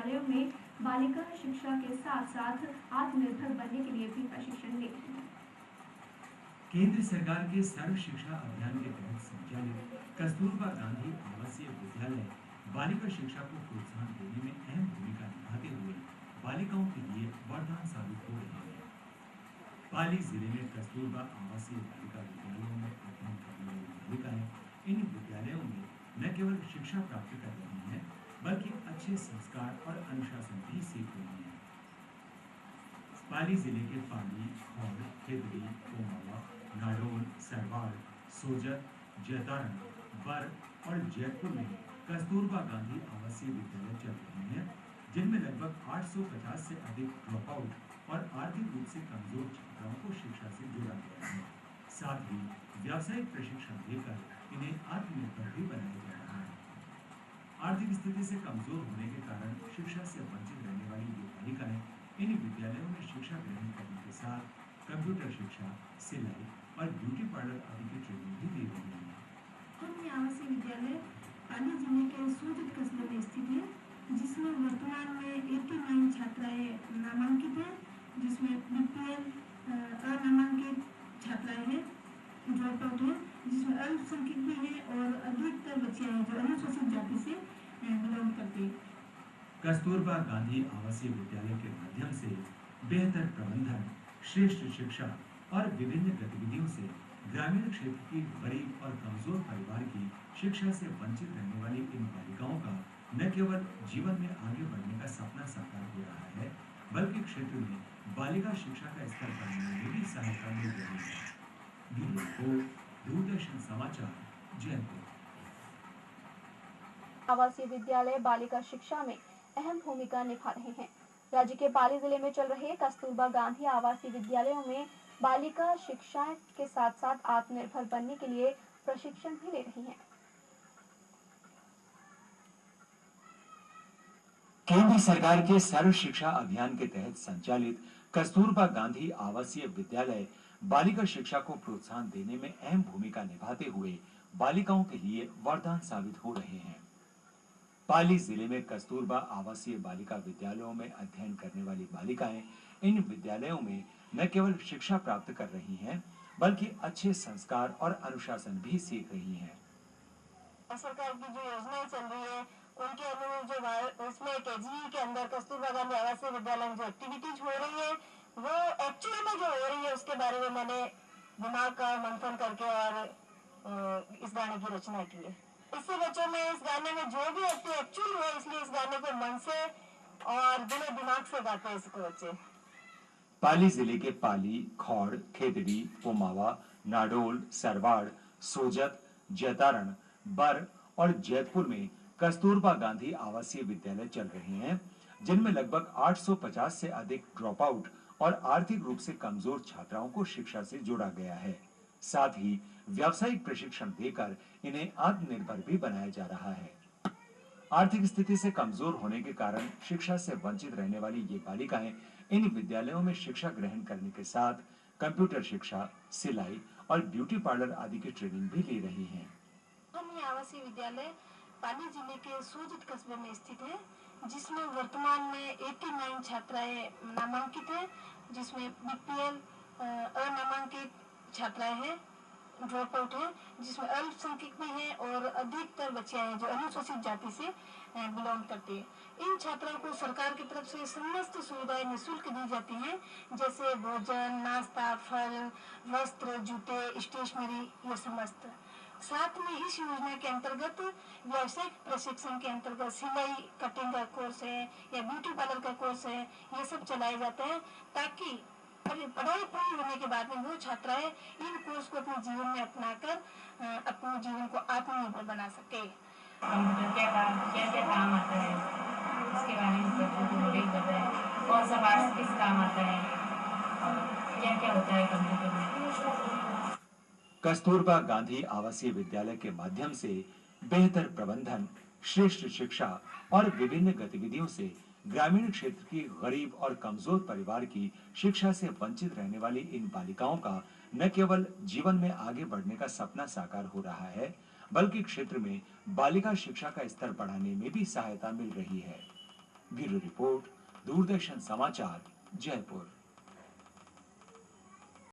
विद्यालयों में बालिका शिक्षा के साथ साथ आत्मनिर्भर बनने के लिए भी प्रशिक्षण ले रही है। केंद्र सरकार के सर्व शिक्षा अभियान के तहत संचालित कस्तूरबा गांधी आवासीय विद्यालय बालिका शिक्षा को प्रोत्साहन देने में अहम भूमिका निभाते हुए बालिकाओं के लिए वरदान साबित हो रहे हैं। पाली जिले में कस्तूरबा आवासीय बालिका विद्यालयों में अध्ययन करने वाली बालिकाएं इन विद्यालयों में न केवल शिक्षा प्राप्त कर रही हैं, बल्कि अच्छे संस्कार और अनुशासन भी सीख रही हैं। पाली जिले के पाली, खौड़, खेतड़ी, कोमावा, नाडोल, सरवाड़, सोजत, जैतारण, बर और जयपुर में कस्तूरबा गांधी आवासीय विद्यालय चल रहे हैं, जिनमें लगभग 850 से अधिक ड्रॉप आउट और आर्थिक रूप से कमजोर छात्राओं को शिक्षा से जोड़ा गया है। साथ ही व्यावसायिक प्रशिक्षण देकर इन्हें आत्मनिर्भर भी बनाया जा रहा है। आर्थिक स्थिति से कमजोर होने के कारण शिक्षा से वंचित रहने वाली ये बालिकाएं इन विद्यालयों में शिक्षा ग्रहण करने के साथ कंप्यूटर शिक्षा, सिलाई और ब्यूटी पार्लर आदि की ट्रेनिंग भी दे रही है। हम आवासीय विद्यालय पाली जिले के सोजत कस्बे में स्थित है, जिसमें वर्तमान में 89 छात्राएं नामांकित हैं, जिसमें बीपीएल अनामांकित छात्राएं हैं, ड्रॉप आउट हैं, जिसमें अल्पसंख्यक भी हैं और अधिकतर बच्चियां हैं जो अनुसूचित जाति से बिलोंग करती हैं। कस्तूरबा गांधी आवासीय विद्यालय के माध्यम से बेहतर प्रबंधन, श्रेष्ठ शिक्षा और विभिन्न गतिविधियों से ग्रामीण क्षेत्र की गरीब और कमजोर परिवार की शिक्षा से वंचित रहने वाली इन बालिकाओं का न केवल जीवन में आगे बढ़ने का सपना साकार हो रहा है, बल्कि क्षेत्र में बालिका शिक्षा का स्तर बढ़ाने में भी सहायता मिल रही है। ब्यूरो रिपोर्ट, दूरदर्शन समाचार, जयपुर। आवासीय विद्यालय बालिका शिक्षा में अहम भूमिका निभा रहे हैं। राज्य के पाली जिले में चल रहे कस्तूरबा गांधी आवासीय विद्यालयों में बालिका शिक्षा के साथ साथ आत्मनिर्भर बनने के लिए प्रशिक्षण भी ले रही हैं। केंद्र सरकार के सर्व शिक्षा अभियान के तहत संचालित कस्तूरबा गांधी आवासीय विद्यालय बालिका शिक्षा को प्रोत्साहन देने में अहम भूमिका निभाते हुए बालिकाओं के लिए वरदान साबित हो रहे हैं। पाली जिले में कस्तूरबा आवासीय बालिका विद्यालयों में अध्ययन करने वाली बालिकाएं इन विद्यालयों में न केवल शिक्षा प्राप्त कर रही हैं, बल्कि अच्छे संस्कार और अनुशासन भी सीख रही हैं। सरकार की जो योजनाएं चल रही है, उनके अनुरूप जो उसमें केजीई के अंदर कस्तूरबा गांधी आवासीय विद्यालय में जो एक्टिविटीज हो रही है, वो एक्चुअली में जो हो रही है उसके बारे में मैंने दिमाग का मंथन करके और इस गाने की रचना की है। इससे बच्चों में इस गाने में जो भी एक्चुअल है, इसलिए इस गाने को मन से और दिलो दिमाग से गाते हैं इसको बच्चे। पाली जिले के पाली, खौड़, खेतड़ी, पोमावा, नाडोल, सरवाड़, सोजत, जैतारण, बर और जैतपुर में कस्तूरबा गांधी आवासीय विद्यालय चल रहे हैं, जिनमें लगभग 850 से अधिक ड्रॉप आउट और आर्थिक रूप से कमजोर छात्राओं को शिक्षा से जोड़ा गया है। साथ ही व्यावसायिक प्रशिक्षण देकर इन्हें आत्मनिर्भर भी बनाया जा रहा है। आर्थिक स्थिति से कमजोर होने के कारण शिक्षा से वंचित रहने वाली ये बालिकाएं इन विद्यालयों में शिक्षा ग्रहण करने के साथ कंप्यूटर शिक्षा, सिलाई और ब्यूटी पार्लर आदि की ट्रेनिंग भी ले रही हैं। हम ये आवासीय विद्यालय पाली जिले के सोजत कस्बे में स्थित है, जिसमें वर्तमान में 89 छात्राएं नामांकित है, जिसमें बीपीएल अनामांकित छात्राएं हैं, ड्रॉप आउट है, जिसमें अल्पसंख्यक भी हैं और अधिकतर बच्चियां हैं जो अनुसूचित जाति से बिलोंग करती है। इन छात्राओं को सरकार की तरफ से समस्त सुविधाएं निःशुल्क दी जाती हैं, जैसे भोजन, नाश्ता, फल, वस्त्र, जूते, स्टेशनरी, ये समस्त। साथ में इस योजना के अंतर्गत व्यावसायिक प्रशिक्षण के अंतर्गत सिलाई कटिंग का कोर्स है या ब्यूटी पार्लर का कोर्स है, ये सब चलाए जाते हैं, ताकि पढ़ाई पूरी होने के बाद में वो छात्राएं इन कोर्स को अपने जीवन में अपनाकर अपने जीवन को आत्मनिर्भर बना सके। कंप्यूटर क्या काम आता है, उसके बारे में बच्चों को नॉलेज बताएं, कौन सा पार्ट किस काम आता है, क्या क्या होता है कंप्यूटर में। कस्तूरबा गांधी आवासीय विद्यालय के माध्यम से बेहतर प्रबंधन, श्रेष्ठ शिक्षा और विभिन्न गतिविधियों से ग्रामीण क्षेत्र की गरीब और कमजोर परिवार की शिक्षा से वंचित रहने वाली इन बालिकाओं का न केवल जीवन में आगे बढ़ने का सपना साकार हो रहा है, बल्कि क्षेत्र में बालिका शिक्षा का स्तर बढ़ाने में भी सहायता मिल रही है। ब्यूरो रिपोर्ट, दूरदर्शन समाचार, जयपुर।